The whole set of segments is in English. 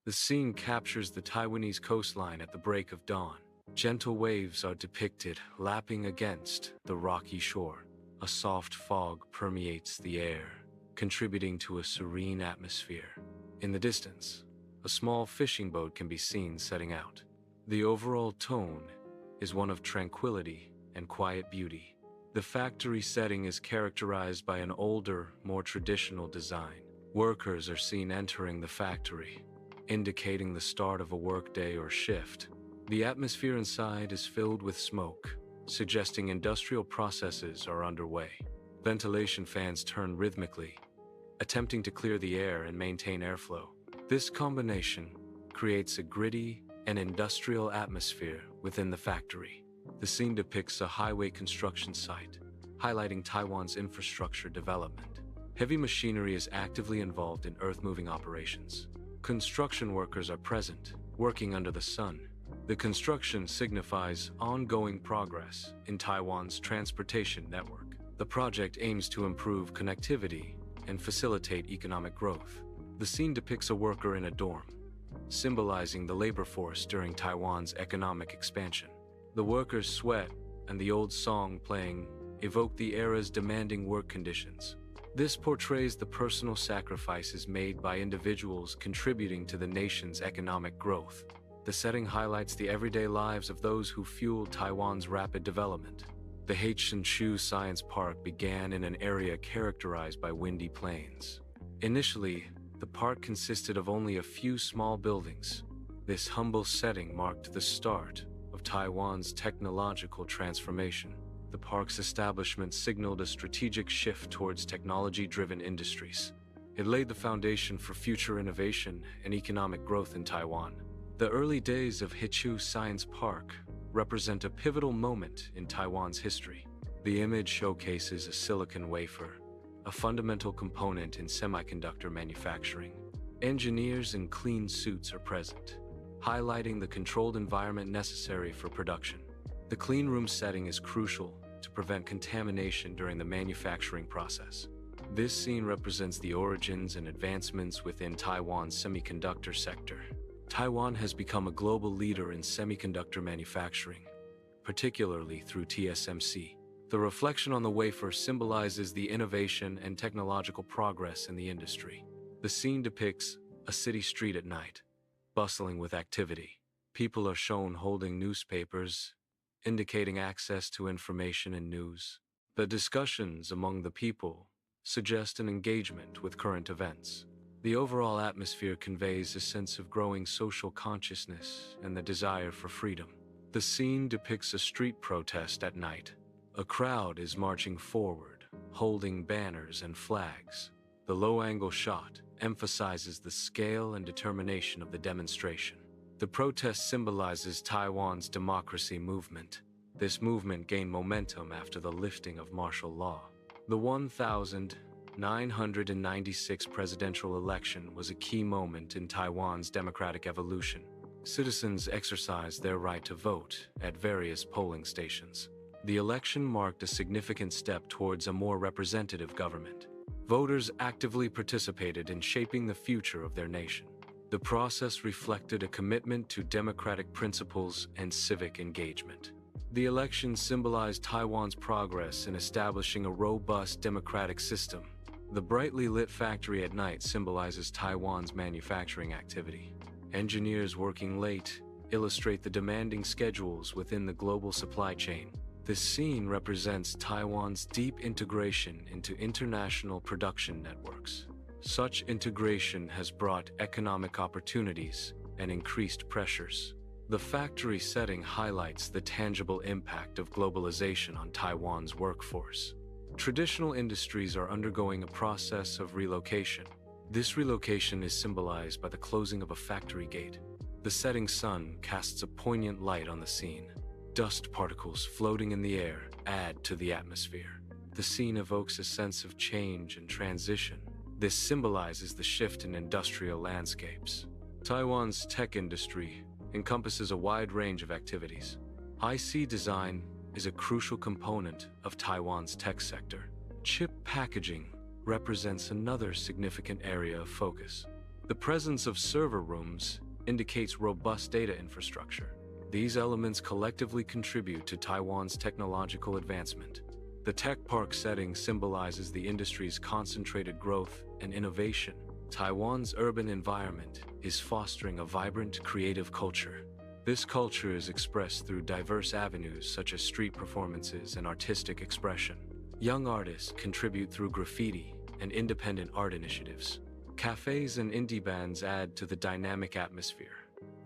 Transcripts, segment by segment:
The scene captures the Taiwanese coastline at the break of dawn. Gentle waves are depicted lapping against the rocky shore. A soft fog permeates the air, contributing to a serene atmosphere. In the distance, a small fishing boat can be seen setting out. The overall tone is one of tranquility and quiet beauty. The factory setting is characterized by an older, more traditional design. Workers are seen entering the factory, indicating the start of a workday or shift. The atmosphere inside is filled with smoke, suggesting industrial processes are underway. Ventilation fans turn rhythmically, attempting to clear the air and maintain airflow. This combination creates a gritty and industrial atmosphere within the factory. The scene depicts a highway construction site, highlighting Taiwan's infrastructure development. Heavy machinery is actively involved in earth-moving operations. Construction workers are present, working under the sun. The construction signifies ongoing progress in Taiwan's transportation network. The project aims to improve connectivity and facilitate economic growth. The scene depicts a worker in a dorm, symbolizing the labor force during Taiwan's economic expansion. The workers' sweat and the old song playing evoke the era's demanding work conditions. This portrays the personal sacrifices made by individuals contributing to the nation's economic growth. The setting highlights the everyday lives of those who fueled Taiwan's rapid development. The Hsinchu Science Park began in an area characterized by windy plains. Initially, the park consisted of only a few small buildings. This humble setting marked the start of Taiwan's technological transformation. The park's establishment signaled a strategic shift towards technology-driven industries. It laid the foundation for future innovation and economic growth in Taiwan. The early days of Hsinchu Science Park represent a pivotal moment in Taiwan's history. The image showcases a silicon wafer, a fundamental component in semiconductor manufacturing. Engineers in clean suits are present, highlighting the controlled environment necessary for production. The clean room setting is crucial to prevent contamination during the manufacturing process. This scene represents the origins and advancements within Taiwan's semiconductor sector. Taiwan has become a global leader in semiconductor manufacturing, particularly through TSMC. The reflection on the wafer symbolizes the innovation and technological progress in the industry. The scene depicts a city street at night, bustling with activity. People are shown holding newspapers, indicating access to information and news. The discussions among the people suggest an engagement with current events. The overall atmosphere conveys a sense of growing social consciousness and the desire for freedom. The scene depicts a street protest at night. A crowd is marching forward, holding banners and flags. The low-angle shot emphasizes the scale and determination of the demonstration. The protest symbolizes Taiwan's democracy movement. This movement gained momentum after the lifting of martial law. The 1996 presidential election was a key moment in Taiwan's democratic evolution. Citizens exercised their right to vote at various polling stations. The election marked a significant step towards a more representative government. Voters actively participated in shaping the future of their nation. The process reflected a commitment to democratic principles and civic engagement. The election symbolized Taiwan's progress in establishing a robust democratic system. The brightly lit factory at night symbolizes Taiwan's manufacturing activity. Engineers working late illustrate the demanding schedules within the global supply chain. This scene represents Taiwan's deep integration into international production networks. Such integration has brought economic opportunities and increased pressures. The factory setting highlights the tangible impact of globalization on Taiwan's workforce. Traditional industries are undergoing a process of relocation. This relocation is symbolized by the closing of a factory gate. The setting sun casts a poignant light on the scene. Dust particles floating in the air add to the atmosphere. The scene evokes a sense of change and transition. This symbolizes the shift in industrial landscapes. Taiwan's tech industry encompasses a wide range of activities. IC design is a crucial component of Taiwan's tech sector. Chip packaging represents another significant area of focus. The presence of server rooms indicates robust data infrastructure. These elements collectively contribute to Taiwan's technological advancement. The tech park setting symbolizes the industry's concentrated growth and innovation. Taiwan's urban environment is fostering a vibrant, creative culture. This culture is expressed through diverse avenues such as street performances and artistic expression. Young artists contribute through graffiti and independent art initiatives. Cafes and indie bands add to the dynamic atmosphere,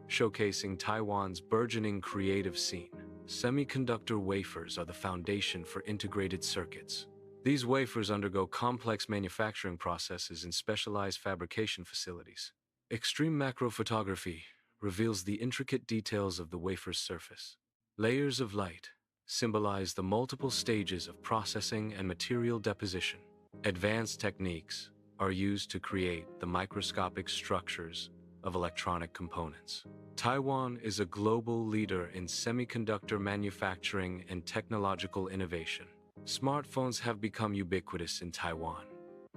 showcasing Taiwan's burgeoning creative scene. Semiconductor wafers are the foundation for integrated circuits. These wafers undergo complex manufacturing processes in specialized fabrication facilities. Extreme macro photography reveals the intricate details of the wafer's surface. Layers of light symbolize the multiple stages of processing and material deposition. Advanced techniques are used to create the microscopic structures of electronic components. Taiwan is a global leader in semiconductor manufacturing and technological innovation. Smartphones have become ubiquitous in Taiwan,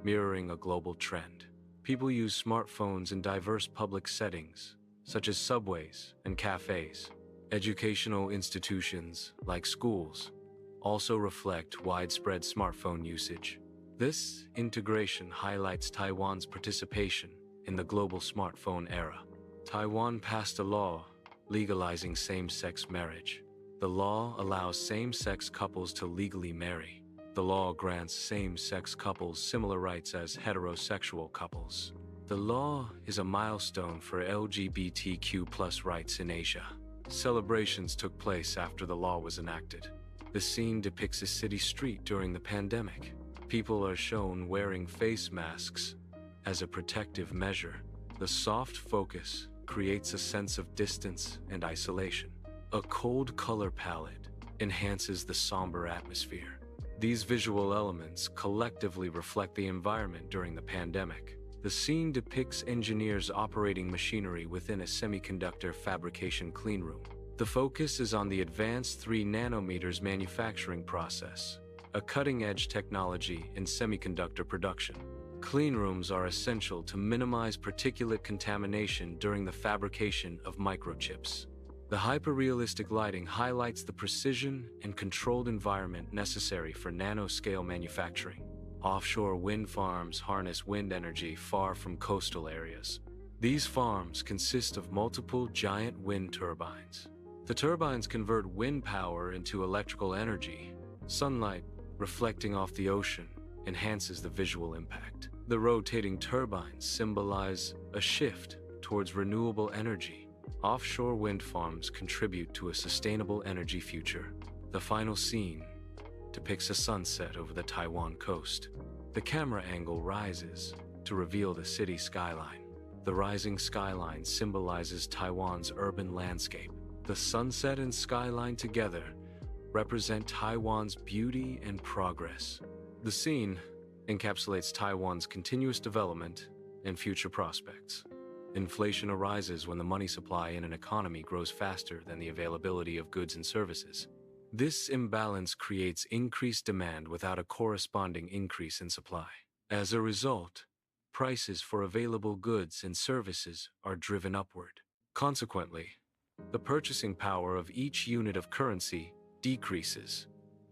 mirroring a global trend. People use smartphones in diverse public settings, such as subways and cafes. Educational institutions, like schools, also reflect widespread smartphone usage. This integration highlights Taiwan's participation in the global smartphone era. Taiwan passed a law legalizing same-sex marriage. The law allows same-sex couples to legally marry. The law grants same-sex couples similar rights as heterosexual couples. The law is a milestone for LGBTQ+ rights in Asia. Celebrations took place after the law was enacted. The scene depicts a city street during the pandemic. People are shown wearing face masks as a protective measure. The soft focus creates a sense of distance and isolation. A cold color palette enhances the somber atmosphere. These visual elements collectively reflect the environment during the pandemic. The scene depicts engineers operating machinery within a semiconductor fabrication cleanroom. The focus is on the advanced 3 nanometers manufacturing process, a cutting-edge technology in semiconductor production. Cleanrooms are essential to minimize particulate contamination during the fabrication of microchips. The hyper-realistic lighting highlights the precision and controlled environment necessary for nanoscale manufacturing. Offshore wind farms harness wind energy far from coastal areas. These farms consist of multiple giant wind turbines. The turbines convert wind power into electrical energy. Sunlight, reflecting off the ocean, enhances the visual impact. The rotating turbines symbolize a shift towards renewable energy. Offshore wind farms contribute to a sustainable energy future. The final scene depicts a sunset over the Taiwan coast. The camera angle rises to reveal the city skyline. The rising skyline symbolizes Taiwan's urban landscape. The sunset and skyline together represent Taiwan's beauty and progress. The scene encapsulates Taiwan's continuous development and future prospects. Inflation arises when the money supply in an economy grows faster than the availability of goods and services. This imbalance creates increased demand without a corresponding increase in supply. As a result, prices for available goods and services are driven upward. Consequently, the purchasing power of each unit of currency decreases,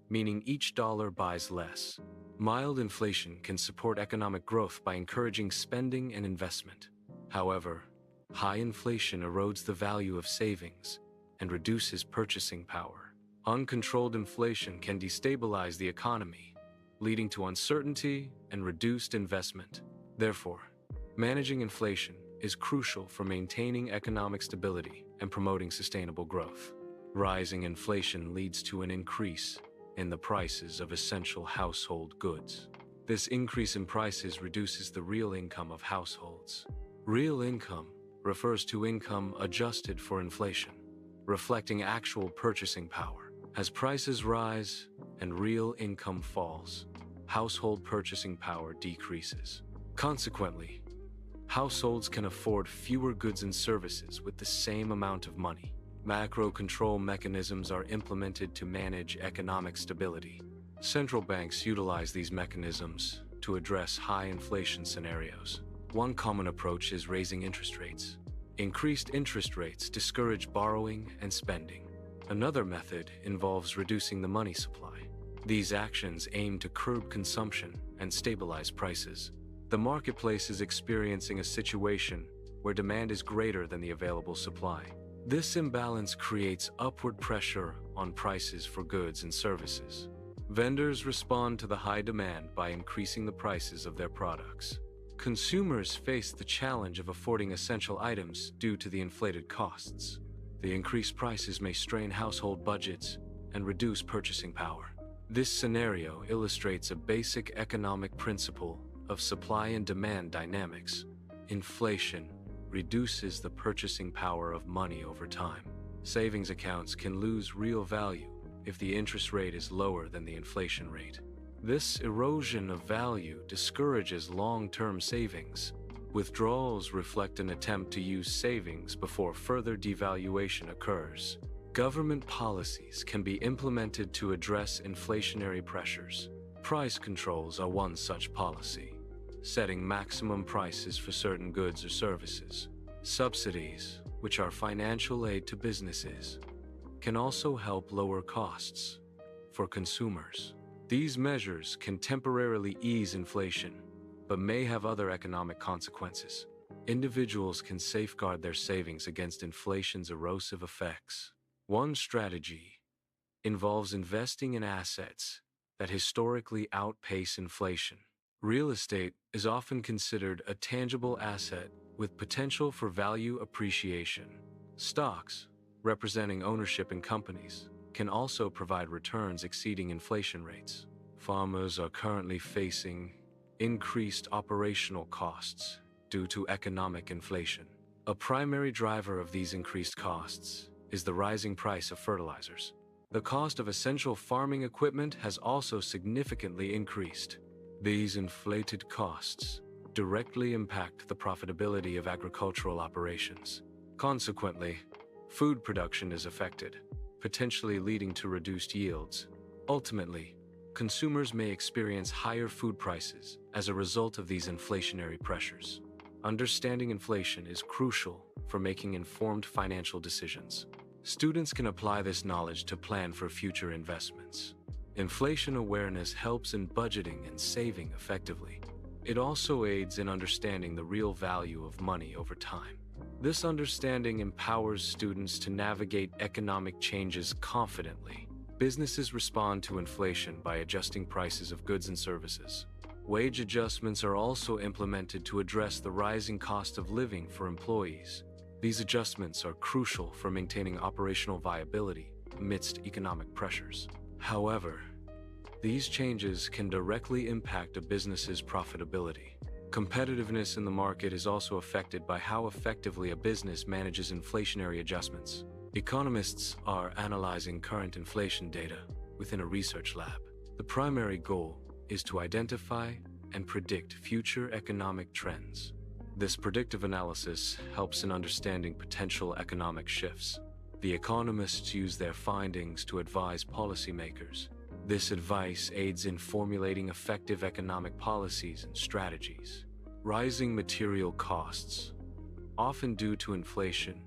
meaning each dollar buys less. Mild inflation can support economic growth by encouraging spending and investment. However, high inflation erodes the value of savings and reduces purchasing power. Uncontrolled inflation can destabilize the economy, leading to uncertainty and reduced investment. Therefore, managing inflation is crucial for maintaining economic stability and promoting sustainable growth. Rising inflation leads to an increase in the prices of essential household goods. This increase in prices reduces the real income of households. Real income refers to income adjusted for inflation, reflecting actual purchasing power. As prices rise and real income falls, household purchasing power decreases. Consequently, households can afford fewer goods and services with the same amount of money. Macro control mechanisms are implemented to manage economic stability. Central banks utilize these mechanisms to address high inflation scenarios. One common approach is raising interest rates. Increased interest rates discourage borrowing and spending. Another method involves reducing the money supply. These actions aim to curb consumption and stabilize prices. The marketplace is experiencing a situation where demand is greater than the available supply. This imbalance creates upward pressure on prices for goods and services. Vendors respond to the high demand by increasing the prices of their products. Consumers face the challenge of affording essential items due to the inflated costs. The increased prices may strain household budgets and reduce purchasing power. This scenario illustrates a basic economic principle of supply and demand dynamics. Inflation reduces the purchasing power of money over time. Savings accounts can lose real value if the interest rate is lower than the inflation rate. This erosion of value discourages long-term savings. Withdrawals reflect an attempt to use savings before further devaluation occurs. Government policies can be implemented to address inflationary pressures. Price controls are one such policy, setting maximum prices for certain goods or services. Subsidies, which are financial aid to businesses, can also help lower costs for consumers. These measures can temporarily ease inflation, but may have other economic consequences. Individuals can safeguard their savings against inflation's erosive effects. One strategy involves investing in assets that historically outpace inflation. Real estate is often considered a tangible asset with potential for value appreciation. Stocks, representing ownership in companies, can also provide returns exceeding inflation rates. Farmers are currently facing increased operational costs due to economic inflation. A primary driver of these increased costs is the rising price of fertilizers. The cost of essential farming equipment has also significantly increased. These inflated costs directly impact the profitability of agricultural operations. Consequently, food production is affected, potentially leading to reduced yields. Ultimately, consumers may experience higher food prices as a result of these inflationary pressures. Understanding inflation is crucial for making informed financial decisions. Students can apply this knowledge to plan for future investments. Inflation awareness helps in budgeting and saving effectively. It also aids in understanding the real value of money over time. This understanding empowers students to navigate economic changes confidently. Businesses respond to inflation by adjusting prices of goods and services. Wage adjustments are also implemented to address the rising cost of living for employees. These adjustments are crucial for maintaining operational viability amidst economic pressures. However, these changes can directly impact a business's profitability. Competitiveness in the market is also affected by how effectively a business manages inflationary adjustments. Economists are analyzing current inflation data within a research lab. The primary goal is to identify and predict future economic trends. This predictive analysis helps in understanding potential economic shifts. The economists use their findings to advise policymakers. This advice aids in formulating effective economic policies and strategies. Rising material costs, often due to inflation,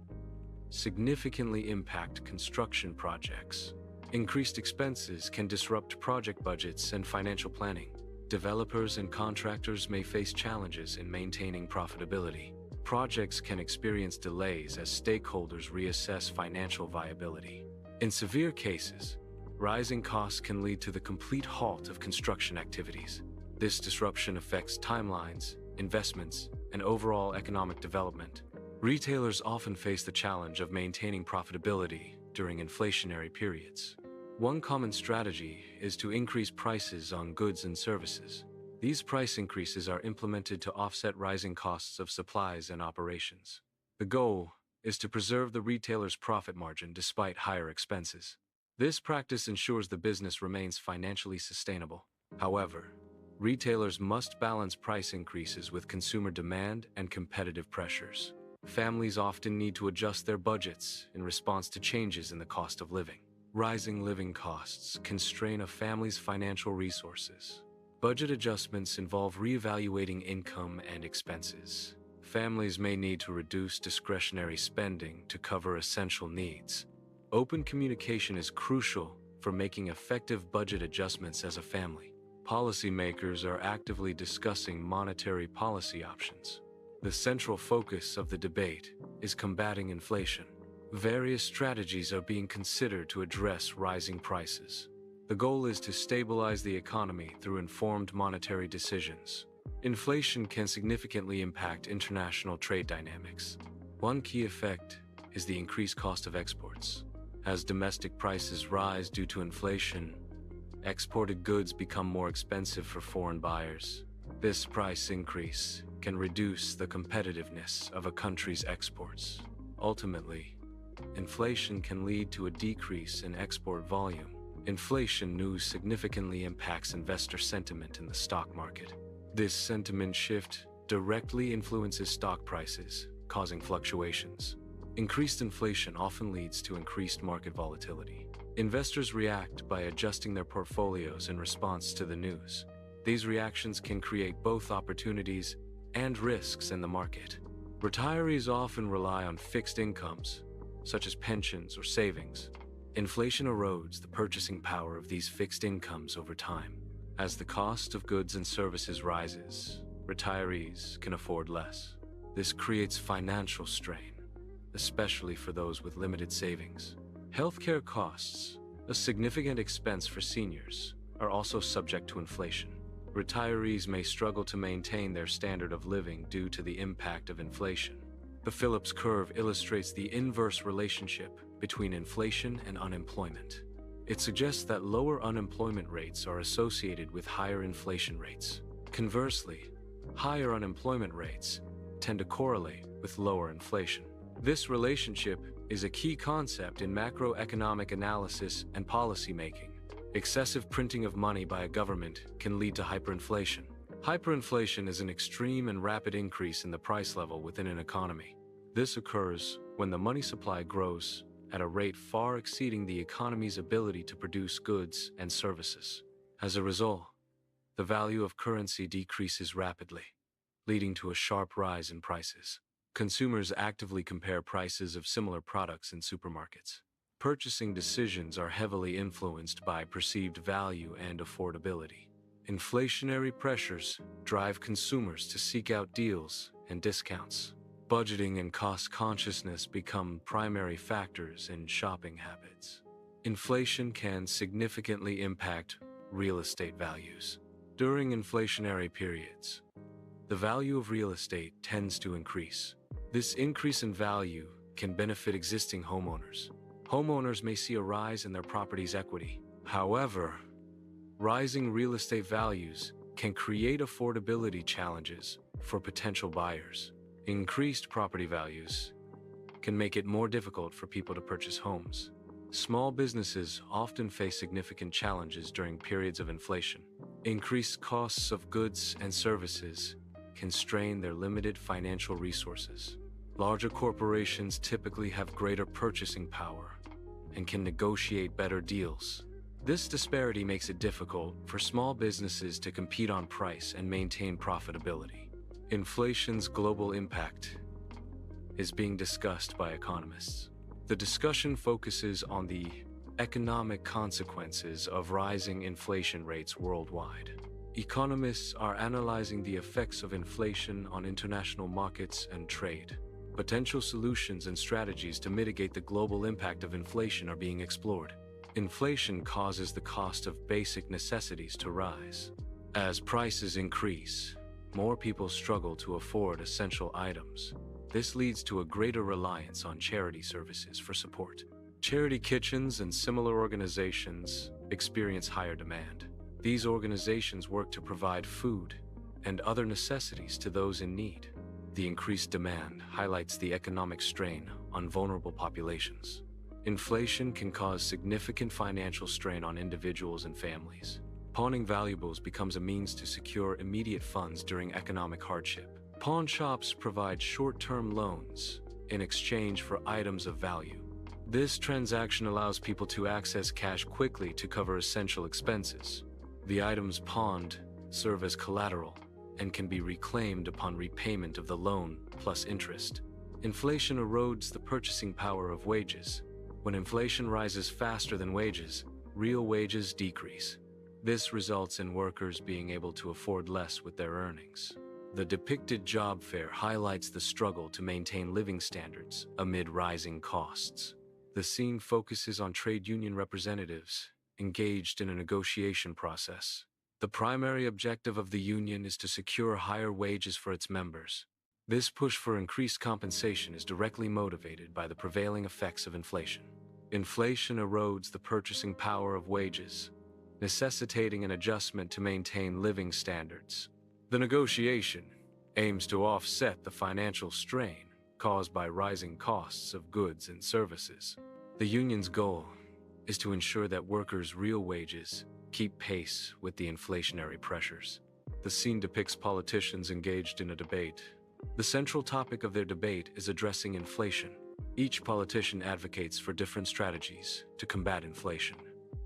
significantly impact construction projects. Increased expenses can disrupt project budgets and financial planning. Developers and contractors may face challenges in maintaining profitability. Projects can experience delays as stakeholders reassess financial viability. In severe cases, rising costs can lead to the complete halt of construction activities. This disruption affects timelines, investments, and overall economic development. Retailers often face the challenge of maintaining profitability during inflationary periods. One common strategy is to increase prices on goods and services. These price increases are implemented to offset rising costs of supplies and operations. The goal is to preserve the retailer's profit margin despite higher expenses. This practice ensures the business remains financially sustainable. However, retailers must balance price increases with consumer demand and competitive pressures. Families often need to adjust their budgets in response to changes in the cost of living. Rising living costs can strain a family's financial resources. Budget adjustments involve reevaluating income and expenses. Families may need to reduce discretionary spending to cover essential needs. Open communication is crucial for making effective budget adjustments as a family. Policymakers are actively discussing monetary policy options. The central focus of the debate is combating inflation. Various strategies are being considered to address rising prices. The goal is to stabilize the economy through informed monetary decisions. Inflation can significantly impact international trade dynamics. One key effect is the increased cost of exports. As domestic prices rise due to inflation, exported goods become more expensive for foreign buyers. This price increase can reduce the competitiveness of a country's exports. Ultimately, inflation can lead to a decrease in export volume. Inflation news significantly impacts investor sentiment in the stock market. This sentiment shift directly influences stock prices, causing fluctuations. Increased inflation often leads to increased market volatility. Investors react by adjusting their portfolios in response to the news. These reactions can create both opportunities and risks in the market. Retirees often rely on fixed incomes, such as pensions or savings. Inflation erodes the purchasing power of these fixed incomes over time. As the cost of goods and services rises, retirees can afford less. This creates financial strain, especially for those with limited savings. Healthcare costs, a significant expense for seniors, are also subject to inflation. Retirees may struggle to maintain their standard of living due to the impact of inflation. The Phillips curve illustrates the inverse relationship between inflation and unemployment. It suggests that lower unemployment rates are associated with higher inflation rates. Conversely, higher unemployment rates tend to correlate with lower inflation. This relationship is a key concept in macroeconomic analysis and policymaking. Excessive printing of money by a government can lead to hyperinflation. Hyperinflation is an extreme and rapid increase in the price level within an economy. This occurs when the money supply grows at a rate far exceeding the economy's ability to produce goods and services. As a result, the value of currency decreases rapidly, leading to a sharp rise in prices. Consumers actively compare prices of similar products in supermarkets. Purchasing decisions are heavily influenced by perceived value and affordability. Inflationary pressures drive consumers to seek out deals and discounts. Budgeting and cost consciousness become primary factors in shopping habits. Inflation can significantly impact real estate values. During inflationary periods, the value of real estate tends to increase. This increase in value can benefit existing homeowners. Homeowners may see a rise in their property's equity. However, rising real estate values can create affordability challenges for potential buyers. Increased property values can make it more difficult for people to purchase homes. Small businesses often face significant challenges during periods of inflation. Increased costs of goods and services can strain their limited financial resources. Larger corporations typically have greater purchasing power and can negotiate better deals. This disparity makes it difficult for small businesses to compete on price and maintain profitability. Inflation's global impact is being discussed by economists. The discussion focuses on the economic consequences of rising inflation rates worldwide. Economists are analyzing the effects of inflation on international markets and trade. Potential solutions and strategies to mitigate the global impact of inflation are being explored. Inflation causes the cost of basic necessities to rise. As prices increase, more people struggle to afford essential items. This leads to a greater reliance on charity services for support. Charity kitchens and similar organizations experience higher demand. These organizations work to provide food and other necessities to those in need. The increased demand highlights the economic strain on vulnerable populations. Inflation can cause significant financial strain on individuals and families. Pawning valuables becomes a means to secure immediate funds during economic hardship. Pawn shops provide short-term loans in exchange for items of value. This transaction allows people to access cash quickly to cover essential expenses. The items pawned serve as collateral, and can be reclaimed upon repayment of the loan plus interest. Inflation erodes the purchasing power of wages. When inflation rises faster than wages, real wages decrease. This results in workers being able to afford less with their earnings. The depicted job fair highlights the struggle to maintain living standards amid rising costs. The scene focuses on trade union representatives engaged in a negotiation process. The primary objective of the union is to secure higher wages for its members. This push for increased compensation is directly motivated by the prevailing effects of inflation. Inflation erodes the purchasing power of wages, necessitating an adjustment to maintain living standards. The negotiation aims to offset the financial strain caused by rising costs of goods and services. The union's goal is to ensure that workers' real wages keep pace with the inflationary pressures. The scene depicts politicians engaged in a debate. The central topic of their debate is addressing inflation. Each politician advocates for different strategies to combat inflation.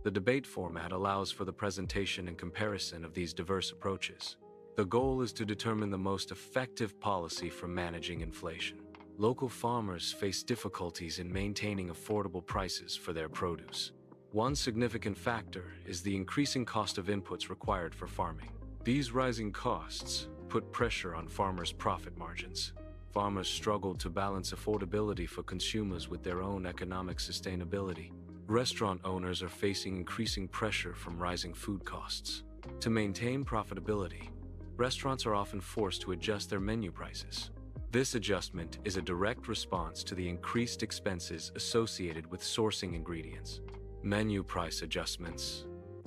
The debate format allows for the presentation and comparison of these diverse approaches. The goal is to determine the most effective policy for managing inflation. Local farmers face difficulties in maintaining affordable prices for their produce. One significant factor is the increasing cost of inputs required for farming. These rising costs put pressure on farmers' profit margins. Farmers struggle to balance affordability for consumers with their own economic sustainability. Restaurant owners are facing increasing pressure from rising food costs. To maintain profitability, restaurants are often forced to adjust their menu prices. This adjustment is a direct response to the increased expenses associated with sourcing ingredients. Menu price adjustments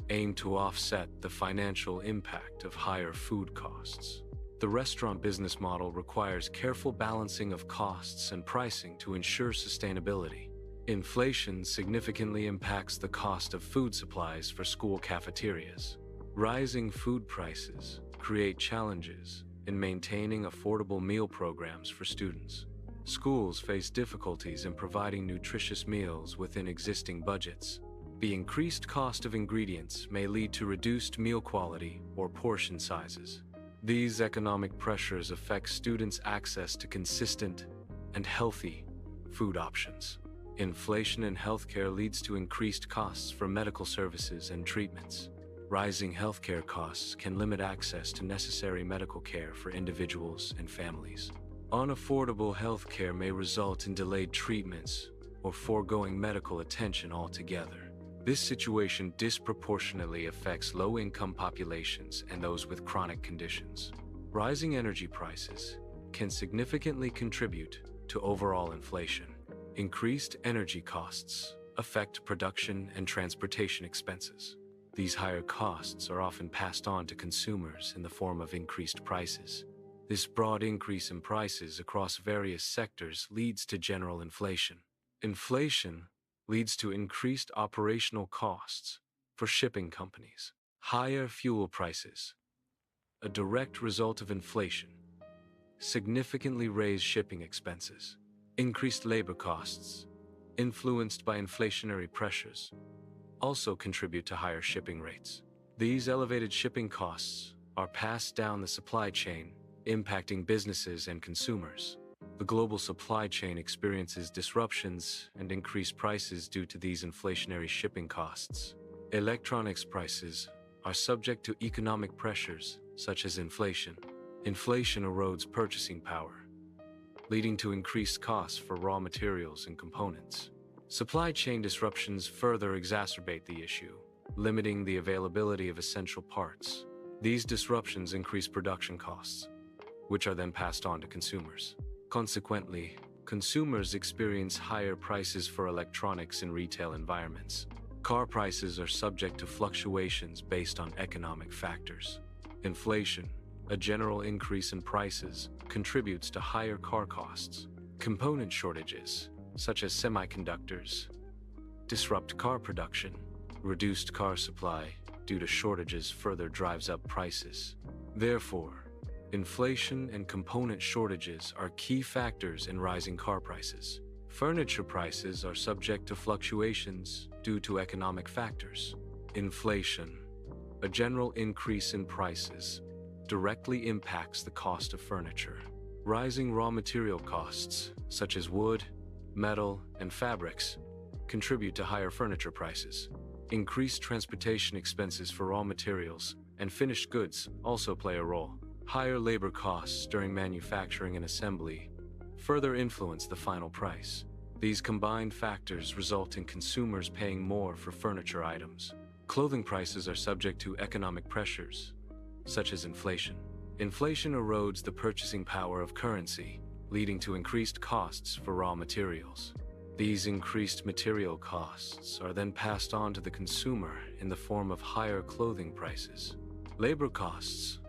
aim to offset the financial impact of higher food costs. The restaurant business model requires careful balancing of costs and pricing to ensure sustainability. Inflation significantly impacts the cost of food supplies for school cafeterias. Rising food prices create challenges in maintaining affordable meal programs for students. Schools face difficulties in providing nutritious meals within existing budgets. The increased cost of ingredients may lead to reduced meal quality or portion sizes. These economic pressures affect students' access to consistent and healthy food options. Inflation in healthcare leads to increased costs for medical services and treatments. Rising healthcare costs can limit access to necessary medical care for individuals and families. Unaffordable healthcare may result in delayed treatments or foregoing medical attention altogether. This situation disproportionately affects low-income populations and those with chronic conditions. Rising energy prices can significantly contribute to overall inflation. Increased energy costs affect production and transportation expenses. These higher costs are often passed on to consumers in the form of increased prices. This broad increase in prices across various sectors leads to general inflation. Inflation leads to increased operational costs for shipping companies. Higher fuel prices, a direct result of inflation, significantly raise shipping expenses. Increased labor costs, influenced by inflationary pressures, also contribute to higher shipping rates. These elevated shipping costs are passed down the supply chain, impacting businesses and consumers. The global supply chain experiences disruptions and increased prices due to these inflationary shipping costs. Electronics prices are subject to economic pressures such as inflation. Inflation erodes purchasing power, leading to increased costs for raw materials and components. Supply chain disruptions further exacerbate the issue, limiting the availability of essential parts. These disruptions increase production costs, which are then passed on to consumers. Consequently, consumers experience higher prices for electronics in retail environments. Car prices are subject to fluctuations based on economic factors. Inflation, a general increase in prices, contributes to higher car costs. Component shortages, such as semiconductors, disrupt car production. Reduced car supply due to shortages further drives up prices. Therefore, inflation and component shortages are key factors in rising car prices. Furniture prices are subject to fluctuations due to economic factors. Inflation, A general increase in prices directly impacts the cost of furniture. Rising raw material costs, such as wood, metal, and fabrics, contribute to higher furniture prices. Increased transportation expenses for raw materials and finished goods also play a role. Higher labor costs during manufacturing and assembly further influence the final price. These combined factors result in consumers paying more for furniture items. Clothing prices are subject to economic pressures, such as inflation. Inflation erodes the purchasing power of currency, leading to increased costs for raw materials. These increased material costs are then passed on to the consumer in the form of higher clothing prices. Labor costs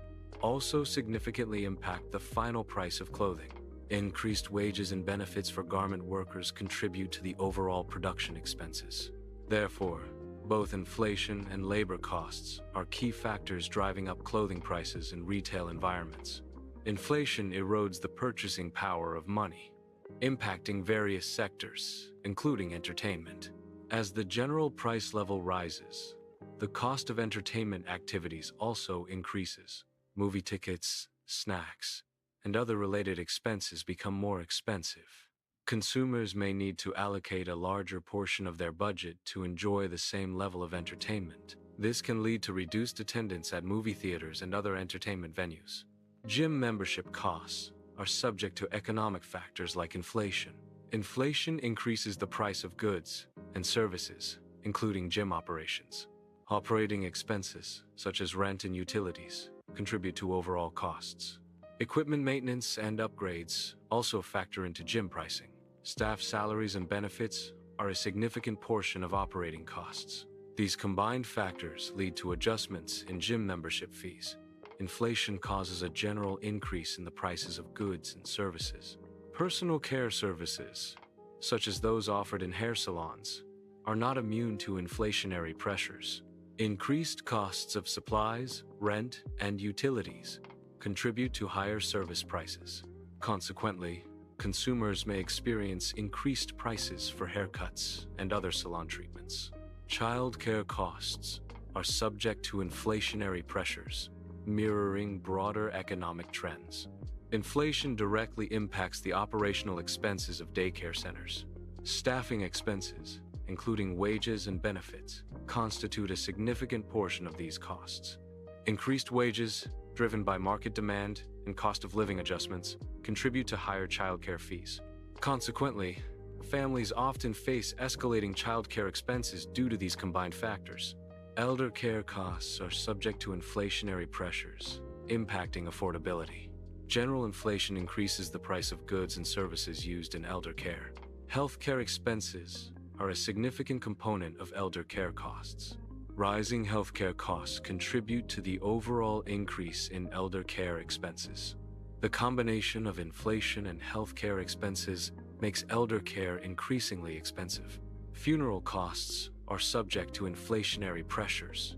also significantly impact the final price of clothing. Increased wages and benefits for garment workers contribute to the overall production expenses. Therefore, both inflation and labor costs are key factors driving up clothing prices in retail environments. Inflation erodes the purchasing power of money, impacting various sectors, including entertainment. As the general price level rises, the cost of entertainment activities also increases. Movie tickets, snacks, and other related expenses become more expensive. Consumers may need to allocate a larger portion of their budget to enjoy the same level of entertainment. This can lead to reduced attendance at movie theaters and other entertainment venues. Gym membership costs are subject to economic factors like inflation. Inflation increases the price of goods and services, including gym operations. Operating expenses, such as rent and utilities, contribute to overall costs. Equipment maintenance and upgrades also factor into gym pricing. Staff salaries and benefits are a significant portion of operating costs. These combined factors lead to adjustments in gym membership fees. Inflation causes a general increase in the prices of goods and services. Personal care services, such as those offered in hair salons, are not immune to inflationary pressures. Increased costs of supplies, rent, and utilities contribute to higher service prices. Consequently, consumers may experience increased prices for haircuts and other salon treatments. Child care costs are subject to inflationary pressures, mirroring broader economic trends. Inflation directly impacts the operational expenses of daycare centers. Staffing expenses, including wages and benefits, constitute a significant portion of these costs. Increased wages, driven by market demand and cost of living adjustments, contribute to higher childcare fees. Consequently, families often face escalating childcare expenses due to these combined factors. Elder care costs are subject to inflationary pressures, impacting affordability. General inflation increases the price of goods and services used in elder care. Healthcare expenses are a significant component of elder care costs. Rising healthcare costs contribute to the overall increase in elder care expenses. The combination of inflation and healthcare expenses makes elder care increasingly expensive. Funeral costs are subject to inflationary pressures,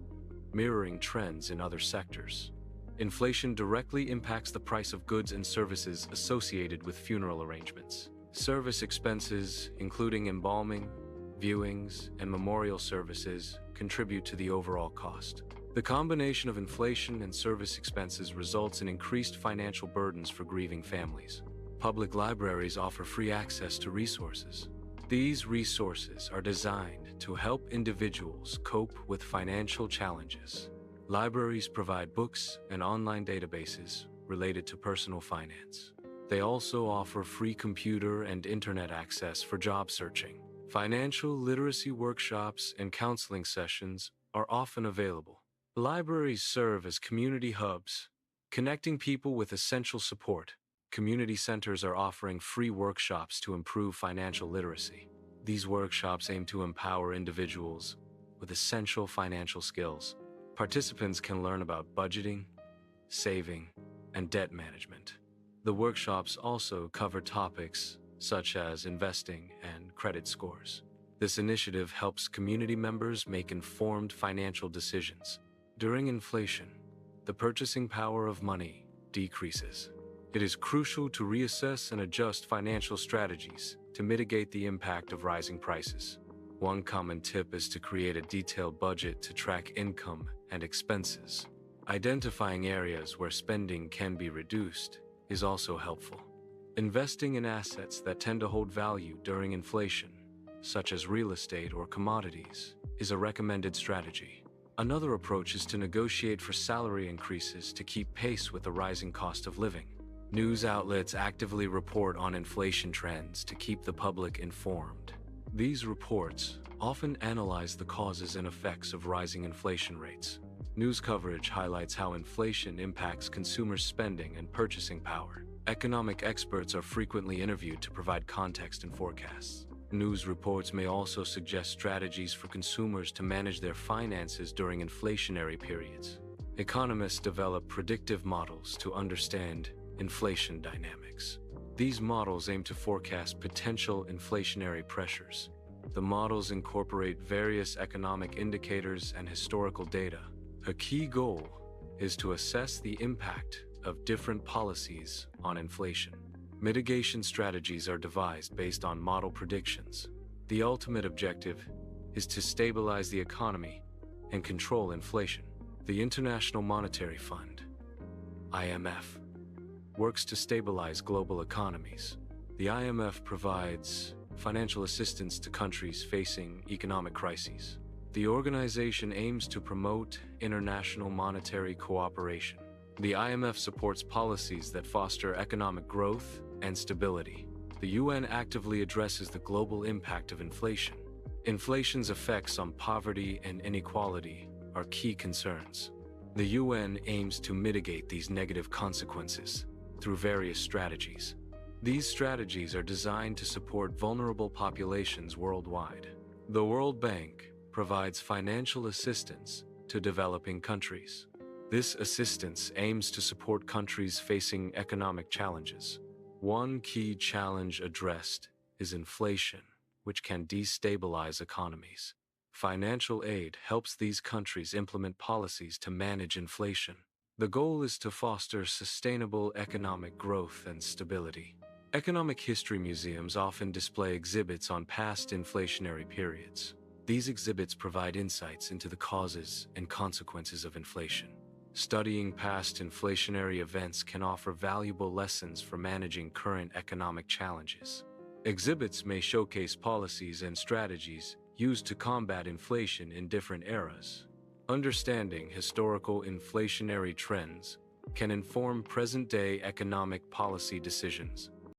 mirroring trends in other sectors. Inflation directly impacts the price of goods and services associated with funeral arrangements. Service expenses, including embalming, viewings, and memorial services, contribute to the overall cost. The combination of inflation and service expenses results in increased financial burdens for grieving families. Public libraries offer free access to resources. These resources are designed to help individuals cope with financial challenges. Libraries provide books and online databases related to personal finance. They also offer free computer and internet access for job searching. Financial literacy workshops and counseling sessions are often available. Libraries serve as community hubs, connecting people with essential support. Community centers are offering free workshops to improve financial literacy. These workshops aim to empower individuals with essential financial skills. Participants can learn about budgeting, saving, and debt management. The workshops also cover topics such as investing and credit scores. This initiative helps community members make informed financial decisions. During inflation, the purchasing power of money decreases. It is crucial to reassess and adjust financial strategies to mitigate the impact of rising prices. One common tip is to create a detailed budget to track income and expenses. Identifying areas where spending can be reduced is also helpful. Investing in assets that tend to hold value during inflation, such as real estate or commodities, is a recommended strategy. Another approach is to negotiate for salary increases to keep pace with the rising cost of living. News outlets actively report on inflation trends to keep the public informed. These reports often analyze the causes and effects of rising inflation rates. News coverage highlights how inflation impacts consumer spending and purchasing power. Economic experts are frequently interviewed to provide context and forecasts. News reports may also suggest strategies for consumers to manage their finances during inflationary periods. Economists develop predictive models to understand inflation dynamics. These models aim to forecast potential inflationary pressures. The models incorporate various economic indicators and historical data. A key goal is to assess the impact of different policies on inflation. Mitigation strategies are devised based on model predictions. The ultimate objective is to stabilize the economy and control inflation. The International Monetary Fund, IMF, works to stabilize global economies. The IMF provides financial assistance to countries facing economic crises. The organization aims to promote international monetary cooperation. The IMF supports policies that foster economic growth and stability. The UN actively addresses the global impact of inflation. Inflation's effects on poverty and inequality are key concerns. The UN aims to mitigate these negative consequences through various strategies. These strategies are designed to support vulnerable populations worldwide. The World Bank provides financial assistance to developing countries. This assistance aims to support countries facing economic challenges. One key challenge addressed is inflation, which can destabilize economies. Financial aid helps these countries implement policies to manage inflation. The goal is to foster sustainable economic growth and stability. Economic history museums often display exhibits on past inflationary periods. These exhibits provide insights into the causes and consequences of inflation. Studying past inflationary events can offer valuable lessons for managing current economic challenges. Exhibits may showcase policies and strategies used to combat inflation in different eras. Understanding historical inflationary trends can inform present-day economic policy decisions.